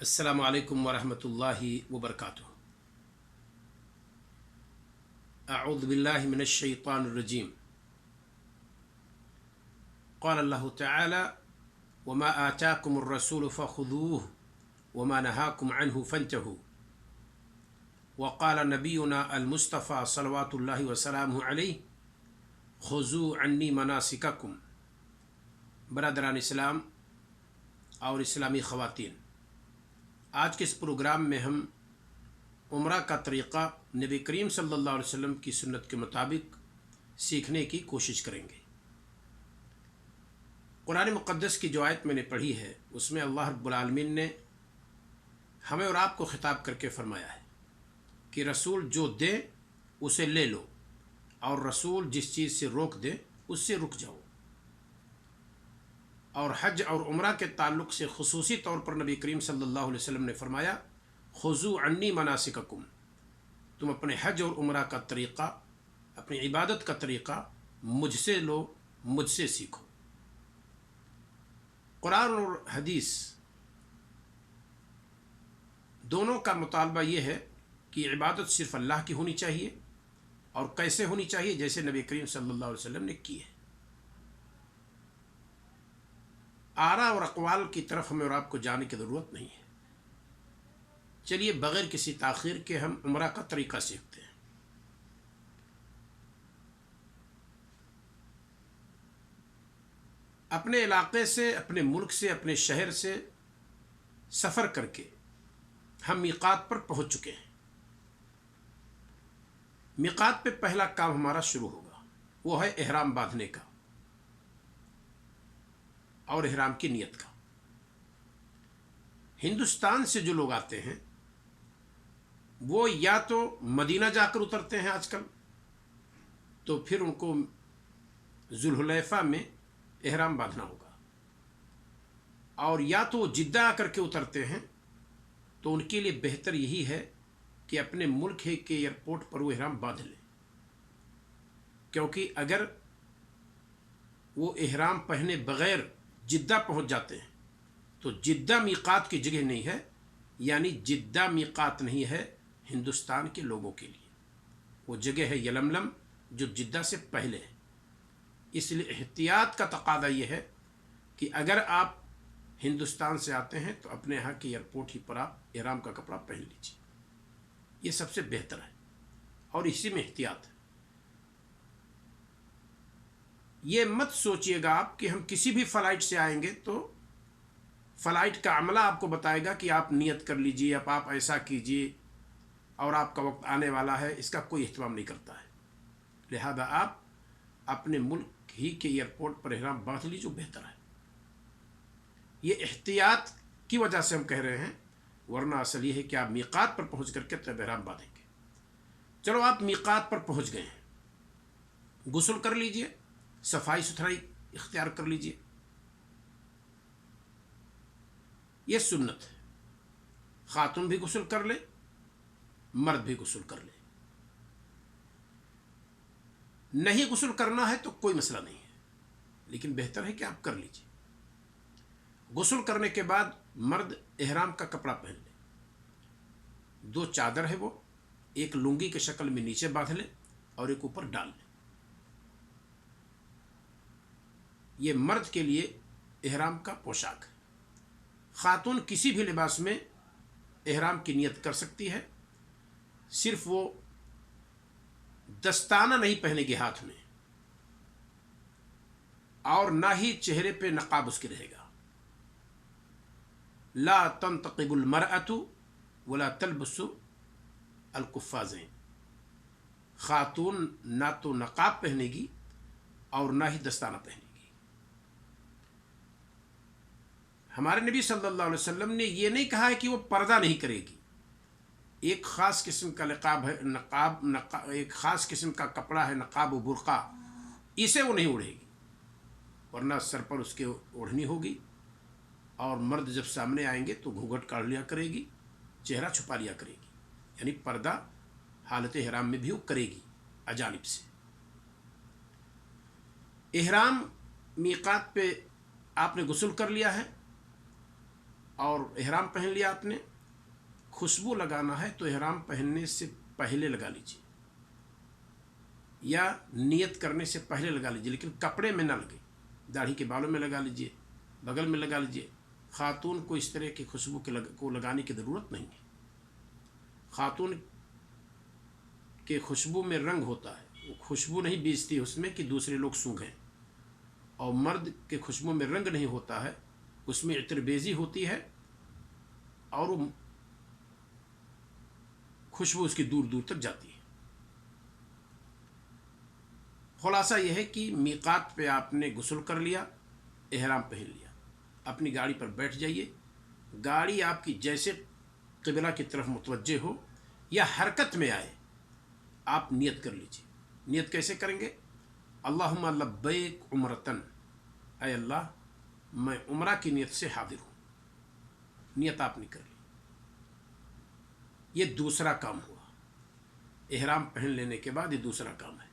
السلام علیکم ورحمۃ اللہ وبرکاتہ۔ اعوذ باللہ من الشیطان الرجیم۔ قال اللہ تعالی وما آتاکم الرسول فخذوه وما نهاکم عنه فانتهوا۔ وقال نبینا المصطفى صلوات اللہ وسلامہ علیہ خذوا عنی مناسککم۔ برادران اسلام اور اسلامی خواتین، آج کے اس پروگرام میں ہم عمرہ کا طریقہ نبی کریم صلی اللہ علیہ وسلم کی سنت کے مطابق سیکھنے کی کوشش کریں گے۔ قرآن مقدس کی جو آیت میں نے پڑھی ہے اس میں اللہ رب العالمین نے ہمیں اور آپ کو خطاب کر کے فرمایا ہے کہ رسول جو دے اسے لے لو، اور رسول جس چیز سے روک دے اس سے رک جاؤ۔ اور حج اور عمرہ کے تعلق سے خصوصی طور پر نبی کریم صلی اللہ علیہ وسلم نے فرمایا خذوا عنی مناسککم، تم اپنے حج اور عمرہ کا طریقہ، اپنی عبادت کا طریقہ مجھ سے لو، مجھ سے سیکھو۔ قرآن اور حدیث دونوں کا مطالبہ یہ ہے کہ عبادت صرف اللہ کی ہونی چاہیے، اور کیسے ہونی چاہیے؟ جیسے نبی کریم صلی اللہ علیہ وسلم نے کی ہے۔ آراء اور اقوال کی طرف ہمیں اور آپ کو جانے کی ضرورت نہیں ہے۔ چلیے بغیر کسی تاخیر کے ہم عمرہ کا طریقہ سیکھتے ہیں۔ اپنے علاقے سے، اپنے ملک سے، اپنے شہر سے سفر کر کے ہم میقات پر پہنچ چکے ہیں۔ میقات پہ پہلا کام ہمارا شروع ہوگا، وہ ہے احرام باندھنے کا اور احرام کی نیت کا۔ ہندوستان سے جو لوگ آتے ہیں وہ یا تو مدینہ جا کر اترتے ہیں آج کل، تو پھر ان کو ذوالحلیفہ میں احرام باندھنا ہوگا، اور یا تو وہ جدہ آ کر کے اترتے ہیں، تو ان کے لیے بہتر یہی ہے کہ اپنے ملک کے ایئرپورٹ پر وہ احرام باندھ لیں، کیونکہ اگر وہ احرام پہنے بغیر جدہ پہنچ جاتے ہیں تو جدہ میقات کی جگہ نہیں ہے، یعنی جدہ میقات نہیں ہے ہندوستان کے لوگوں کے لیے، وہ جگہ ہے یلملم جو جدہ سے پہلے ہے۔ اس لیے احتیاط کا تقاضا یہ ہے کہ اگر آپ ہندوستان سے آتے ہیں تو اپنے یہاں کے ایئرپورٹ ہی پر آپ احرام کا کپڑا پہن لیجیے، یہ سب سے بہتر ہے، اور اسی میں احتیاط ہے۔ یہ مت سوچئے گا آپ کہ ہم کسی بھی فلائٹ سے آئیں گے تو فلائٹ کا عملہ آپ کو بتائے گا کہ آپ نیت کر لیجئے، اب آپ ایسا کیجئے، اور آپ کا وقت آنے والا ہے، اس کا کوئی اہتمام نہیں کرتا ہے۔ لہذا آپ اپنے ملک ہی کے ایئرپورٹ پر احرام باندھ لیجئے، جو بہتر ہے۔ یہ احتیاط کی وجہ سے ہم کہہ رہے ہیں، ورنہ اصل یہ ہے کہ آپ میقات پر پہنچ کر کے تب احرام باندھیں گے۔ چلو آپ میقات پر پہنچ گئے ہیں، غسل کر لیجئے، صفائی ستھرائی اختیار کر لیجئے، یہ سنت ہے۔ خاتون بھی غسل کر لے، مرد بھی غسل کر لے۔ نہیں غسل کرنا ہے تو کوئی مسئلہ نہیں ہے، لیکن بہتر ہے کہ آپ کر لیجئے۔ غسل کرنے کے بعد مرد احرام کا کپڑا پہن لے، دو چادر ہے وہ ایک لنگی کے شکل میں نیچے باندھ لے اور ایک اوپر ڈال لے۔ یہ مرد کے لیے احرام کا پوشاک ہے۔ خاتون کسی بھی لباس میں احرام کی نیت کر سکتی ہے، صرف وہ دستانہ نہیں پہنے گی ہاتھ میں، اور نہ ہی چہرے پہ نقاب اس کے رہے گا۔ لا تنتقب المرأة ولا تلبس القفازین، خاتون نہ تو نقاب پہنے گی اور نہ ہی دستانہ پہنے گی۔ ہمارے نبی صلی اللہ علیہ وسلم نے یہ نہیں کہا ہے کہ وہ پردہ نہیں کرے گی۔ ایک خاص قسم کا نقاب ہے، ایک خاص قسم کا کپڑا ہے نقاب و برقع، اسے وہ نہیں اڑے گی، ورنہ سر پر اس کے اوڑھنی ہوگی، اور مرد جب سامنے آئیں گے تو گھونگھٹ کاٹ لیا کرے گی، چہرہ چھپا لیا کرے گی، یعنی پردہ حالت احرام میں بھی وہ کرے گی اجانب سے۔ احرام میقات پہ آپ نے غسل کر لیا ہے، اور احرام پہن لیا آپ نے، خوشبو لگانا ہے تو احرام پہننے سے پہلے لگا لیجیے یا نیت کرنے سے پہلے لگا لیجیے، لیکن کپڑے میں نہ لگے، داڑھی کے بالوں میں لگا لیجیے، بغل میں لگا لیجیے۔ خاتون کو اس طرح کی خوشبو کو لگانے کی ضرورت نہیں ہے۔ خاتون کے خوشبو میں رنگ ہوتا ہے، وہ خوشبو نہیں بیچتی اس میں کہ دوسرے لوگ سونگھیں، اور مرد کے خوشبو میں رنگ نہیں ہوتا ہے، اس میں عطر بیزی ہوتی ہے اور وہ خوشبو اس کی دور دور تک جاتی ہے۔ خلاصہ یہ ہے کہ میقات پہ آپ نے غسل کر لیا، احرام پہن لیا، اپنی گاڑی پر بیٹھ جائیے، گاڑی آپ کی جیسے قبلہ کی طرف متوجہ ہو یا حرکت میں آئے آپ نیت کر لیجیے۔ نیت کیسے کریں گے؟ اللہم لبیک عمرتن، اے اللہ میں عمرہ کی نیت سے حاضر ہوں، نیت آپ نے کر لی۔ یہ دوسرا کام ہوا، احرام پہن لینے کے بعد یہ دوسرا کام ہے۔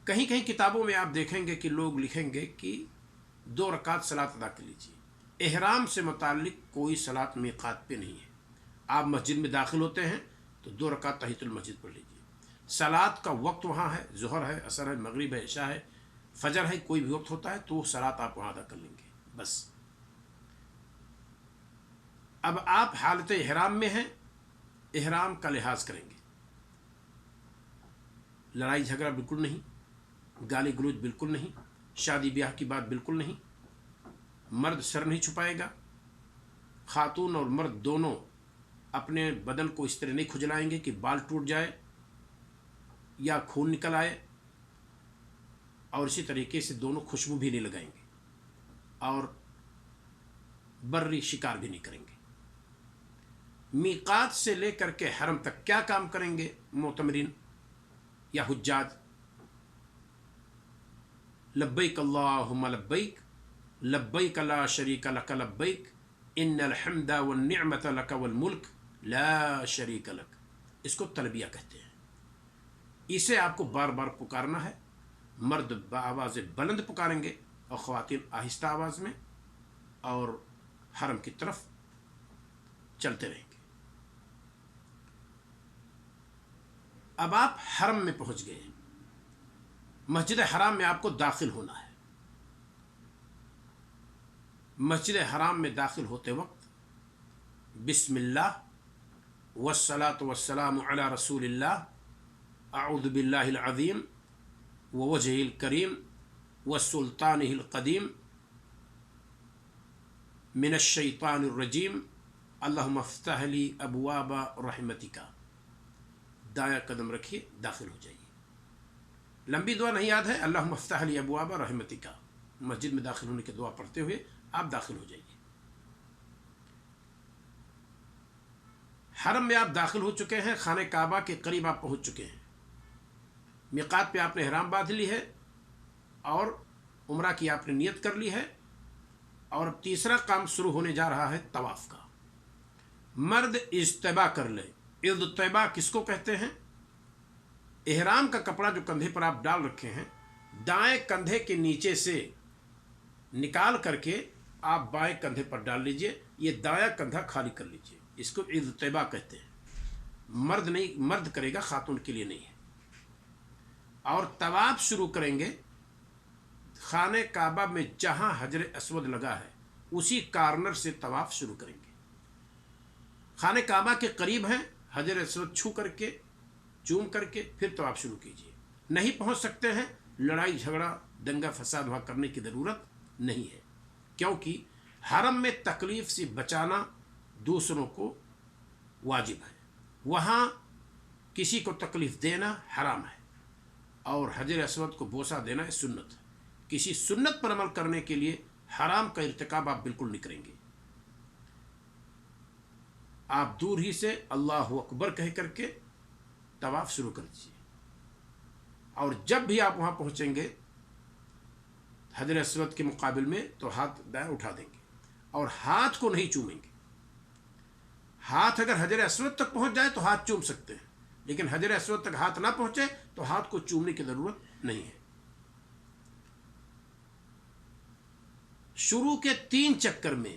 کہیں کہیں کتابوں میں آپ دیکھیں گے کہ لوگ لکھیں گے کہ 2 رکعت صلاۃ ادا کر لیجیے۔ احرام سے متعلق کوئی صلاۃ میقات پہ نہیں ہے۔ آپ مسجد میں داخل ہوتے ہیں تو 2 رکعت تحیۃ المسجد پڑھ لیجیے۔ صلاۃ کا وقت وہاں ہے، ظہر ہے، عصر ہے، مغرب ہے، عشاء ہے، فجر ہے، کوئی بھی وقت ہوتا ہے تو وہ صلاۃ آپ وہاں ادا کر لیں گے بس۔ اب آپ حالت احرام میں ہیں، احرام کا لحاظ کریں گے، لڑائی جھگڑا بالکل نہیں، گالی گلوچ بالکل نہیں، شادی بیاہ کی بات بالکل نہیں، مرد سر نہیں چھپائے گا، خاتون اور مرد دونوں اپنے بدن کو اس طرح نہیں کھجلائیں گے کہ بال ٹوٹ جائے یا خون نکل آئے، اور اسی طریقے سے دونوں خوشبو بھی نہیں لگائیں گے اور بری شکار بھی نہیں کریں گے۔ میقات سے لے کر کے حرم تک کیا کام کریں گے معتمرین یا حجاج؟ لبیک اللہم لبیک، لبیک لا شریک لک لبیک، ان الحمد والنعمت لک والملک لا شریک لک، اس کو تلبیہ کہتے ہیں۔ اسے آپ کو بار بار پکارنا ہے، مرد بآواز بلند پکاریں گے اور خواتین آہستہ آواز میں، اور حرم کی طرف چلتے رہیں گے۔ اب آپ حرم میں پہنچ گئے، مسجد حرام میں آپ کو داخل ہونا ہے۔ مسجد حرام میں داخل ہوتے وقت بسم اللہ والصلاة والسلام علی رسول اللہ، اعوذ باللہ العظیم ووجہہ الکریم وسلطانہ القدیم من الشیطان الرجیم، اللہم افتح لی ابواب رحمتک، دایاں قدم رکھیے، داخل ہو جائیے۔ لمبی دعا نہیں یاد ہے؟ اللہم افتح لی ابواب رحمتک، مسجد میں داخل ہونے کی دعا پڑھتے ہوئے آپ داخل ہو جائیے۔ حرم میں آپ داخل ہو چکے ہیں، خانہ کعبہ کے قریب آپ پہنچ چکے ہیں، میقات پہ آپ نے احرام باندھ لی ہے اور عمرہ کی آپ نے نیت کر لی ہے، اور اب تیسرا کام شروع ہونے جا رہا ہے طواف کا۔ مرد اجتبا کر لے۔ اجتبا کس کو کہتے ہیں؟ احرام کا کپڑا جو کندھے پر آپ ڈال رکھے ہیں، دائیں کندھے کے نیچے سے نکال کر کے آپ بائیں کندھے پر ڈال لیجئے، یہ دایاں کندھا خالی کر لیجئے، اس کو اجتبا کہتے ہیں۔ مرد نہیں، مرد کرے گا، خاتون کے لیے نہیں ہے۔ اور طواف شروع کریں گے، خانہ کعبہ میں جہاں حجر اسود لگا ہے اسی کارنر سے طواف شروع کریں گے۔ خانہ کعبہ کے قریب ہیں، حجر اسود چھو کر کے، چوم کر کے پھر طواف شروع کیجیے۔ نہیں پہنچ سکتے ہیں، لڑائی جھگڑا دنگا فساد وہاں کرنے کی ضرورت نہیں ہے، کیونکہ حرم میں تکلیف سے بچانا دوسروں کو واجب ہے، وہاں کسی کو تکلیف دینا حرام ہے، اور حجر اسود کو بوسہ دینا سنت ہے۔ کسی سنت پر عمل کرنے کے لیے حرام کا ارتکاب آپ بالکل نہیں کریں گے۔ آپ دور ہی سے اللہ اکبر کہہ کر کے طواف شروع کر دیجیے، اور جب بھی آپ وہاں پہنچیں گے حجر اسود کے مقابل میں تو ہاتھ دائیں اٹھا دیں گے اور ہاتھ کو نہیں چومیں گے۔ ہاتھ اگر حجر اسود تک پہنچ جائے تو ہاتھ چوم سکتے ہیں، لیکن حجر اسود تک ہاتھ نہ پہنچے تو ہاتھ کو چومنے کی ضرورت نہیں ہے۔ شروع کے 3 چکر میں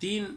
3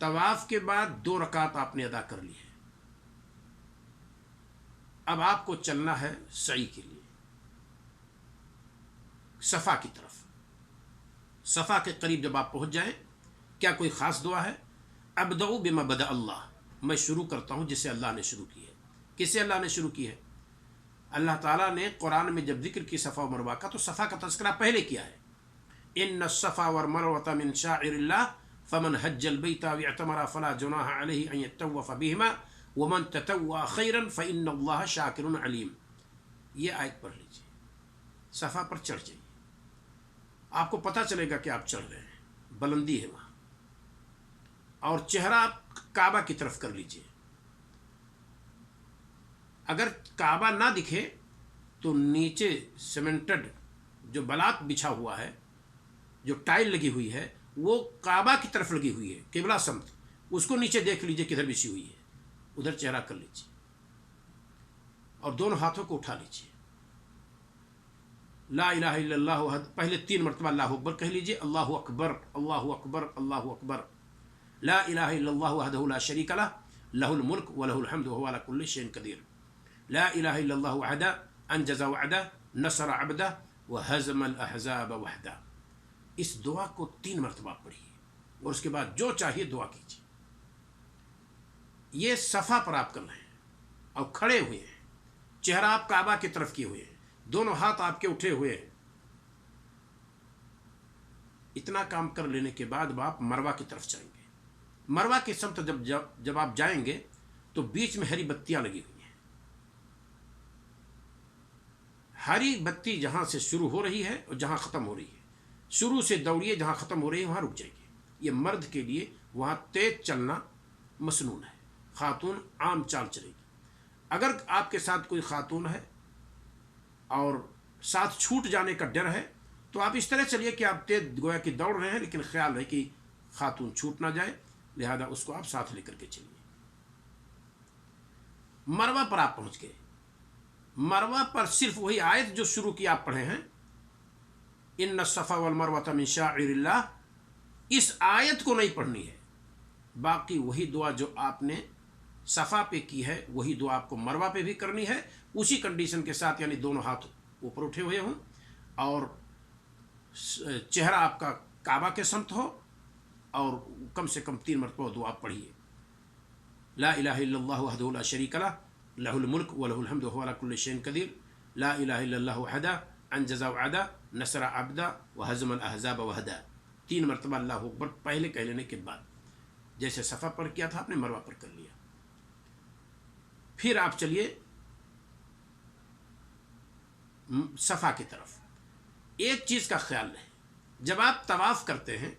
طواف کے بعد 2 رکعت آپ نے ادا کر لی ہے. اب آپ کو چلنا ہے سعی کے لیے صفا کی طرف. صفا کے قریب جب آپ پہنچ جائیں, کیا کوئی خاص دعا ہے؟ ابدؤ بما بدأ اللہ, میں شروع کرتا ہوں جس سے اللہ نے شروع کی ہے. کس سے اللہ نے شروع کی ہے؟ اللہ تعالیٰ نے قرآن میں جب ذکر کی صفا و مروہ کا تو صفا کا تذکرہ پہلے کیا ہے. ان الصفا والمروة من شاعر اللہ فمن حج البیت او اعتمر فلا جناح علیہ ان یطوف بہما ومن تطوع خیرا فإن اللہ شاکر علیم. یہ آیت پڑھ لیجیے, صفا پر چڑھ جائیے, آپ کو پتہ چلے گا کہ آپ چڑھ رہے ہیں, بلندی ہے وہاں. اور چہرہ آپ کعبہ کی طرف کر لیجیے. اگر کعبہ نہ دکھے تو نیچے سیمنٹڈ جو بلاط بچھا ہوا ہے, جو ٹائل لگی ہوئی ہے, وہ کعبہ کی طرف لگی ہوئی ہے, قبلہ سمت. اس کو نیچے دیکھ لیجیے کدھر بچھی ہوئی ہے, ادھر چہرہ کر لیجیے اور دونوں ہاتھوں کو اٹھا لیجیے. لا الہ الا اللہ, پہلے 3 مرتبہ اللہ اکبر کہہ لیجیے. اللہ اکبر اللہ اکبر اللہ اکبر. لا الہ الا اللہ وحدہ لا شریک لہ لہ الملک ولہ الحمد وهو على كل شيء قدیر. لا الہ الا اللہ وحدہ انجز وعدہ نصر عبدہ وہزم الاحزاب وحدہ. اس دعا کو 3 مرتبہ پڑھیے اور اس کے بعد جو چاہیے دعا کیجیے. یہ صفا پر آپ کر رہے ہیں اور کھڑے ہوئے ہیں, چہرہ آپ کعبہ کی طرف کیے ہوئے ہیں, دونوں ہاتھ آپ کے اٹھے ہوئے ہیں. اتنا کام کر لینے کے بعد آپ مروہ کی طرف جائیں گے. مروہ کی سمت جب آپ جائیں گے تو بیچ میں ہری بتیاں لگی ہوئی ہیں. ہری بتی جہاں سے شروع ہو رہی ہے اور جہاں ختم ہو رہی ہے, شروع سے دوڑیے, جہاں ختم ہو رہی ہے وہاں رک جائیے. یہ مرد کے لیے وہاں تیز چلنا مسنون ہے, خاتون عام چال چلے گی. اگر آپ کے ساتھ کوئی خاتون ہے اور ساتھ چھوٹ جانے کا ڈر ہے تو آپ اس طرح چلیے کہ آپ تیز گویا کہ دوڑ رہے ہیں, لیکن خیال رہے کہ خاتون چھوٹ نہ جائے, لہذا اس کو آپ ساتھ لے کر کے چلیے. مروہ پر آپ پہنچ گئے. مروہ پر صرف وہی آیت جو شروع کی آپ پڑھے ہیں, ان الصفا والمروة من شاعر اللہ, اس آیت کو نہیں پڑھنی ہے. باقی وہی دعا جو آپ نے صفا پہ کی ہے وہی دعا آپ کو مروہ پہ بھی کرنی ہے, اسی کنڈیشن کے ساتھ, یعنی دونوں ہاتھ اوپر اٹھے ہوئے ہوں اور چہرہ آپ کا کعبہ کے سمت ہو, اور کم سے کم 3 مرتبہ دعا پڑھیے. لا الہ الا اللہ وحدہ لا شریک لہ لہ الملک ولہ الحمد وهو على كل شيء قدیر. لا الہ الا اللہ وحدہ انجز وعدہ نصر عبدہ وہزم الاحزاب وحدہ. 3 مرتبہ اللہ اکبر پہلے کہہ لینے کے بعد, جیسے صفا پر کیا تھا آپ نے مروہ پر کر لیا. پھر آپ چلیے صفا کی طرف. ایک چیز کا خیال رہے, جب آپ طواف کرتے ہیں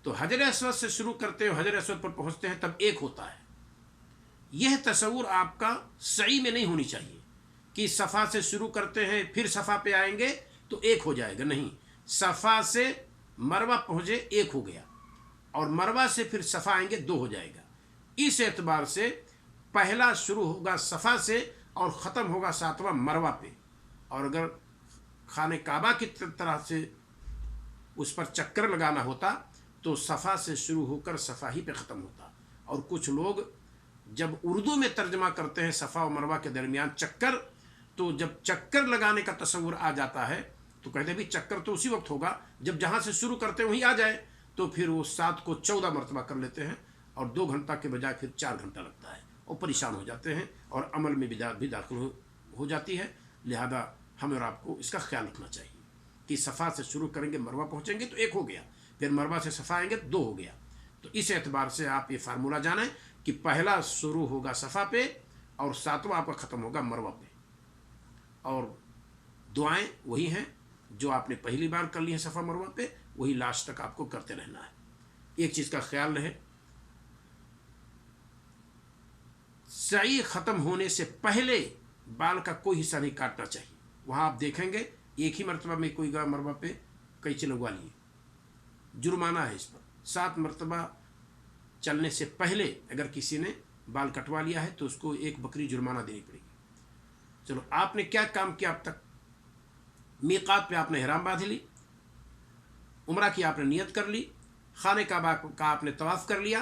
تو حجر اسود سے شروع کرتے ہیں, حجر اسود پر پہنچتے ہیں تب ایک ہوتا ہے. یہ تصور آپ کا سعی میں نہیں ہونی چاہیے کہ صفا سے شروع کرتے ہیں پھر صفا پہ آئیں گے تو ایک ہو جائے گا. نہیں, صفا سے مروہ پہنچے ایک ہو گیا, اور مروہ سے پھر صفا آئیں گے 2 ہو جائے گا. اس اعتبار سے پہلا شروع ہوگا صفا سے اور ختم ہوگا 7واں مروہ پہ. اور اگر خانہ کعبہ کی طرح سے اس پر چکر لگانا ہوتا تو صفا سے شروع ہو کر صفا ہی پہ ختم ہوتا. اور کچھ لوگ جب اردو میں ترجمہ کرتے ہیں صفا و مروہ کے درمیان چکر, تو جب چکر لگانے کا تصور آ جاتا ہے تو کہتے ہیں بھی چکر تو اسی وقت ہوگا جب جہاں سے شروع کرتے ہیں وہیں آ جائے. تو پھر وہ 7 کو 14 مرتبہ کر لیتے ہیں اور 2 گھنٹہ کے بجائے پھر 4 گھنٹہ لگتا ہے, اور پریشان ہو جاتے ہیں اور عمل میں بدعت بھی داخل ہو جاتی ہے. لہذا ہمیں اور آپ کو اس کا خیال رکھنا چاہیے کہ صفا سے شروع کریں گے مروہ پہنچیں گے تو 1 ہو گیا, پھر مروہ سے صفا آئیں گے 2 ہو گیا. تو اس اعتبار سے آپ یہ فارمولہ جانیں کہ پہلا شروع ہوگا صفا پہ اور 7واں آپ کا ختم ہوگا مروہ پہ. اور دعائیں وہی ہیں جو آپ نے پہلی بار کر لی ہیں صفا مروہ پہ, وہی لاسٹ تک آپ کو کرتے رہنا ہے. ایک چیز کا خیال رہے, سعی ختم ہونے سے پہلے بال کا کوئی حصہ نہیں کاٹنا چاہیے. وہاں آپ دیکھیں گے ایک ہی مرتبہ میں کوئی گا مروہ پہ قینچی لگوا لیے, جرمانہ ہے اس پر. 7 مرتبہ چلنے سے پہلے اگر کسی نے بال کٹوا لیا ہے تو اس کو 1 بکری جرمانہ دینی پڑے گی. چلو, آپ نے کیا کام کیا اب تک؟ میقات پہ آپ نے احرام باندھ لی, عمرہ کی آپ نے نیت کر لی, خانہ کعبہ کا آپ نے طواف کر لیا,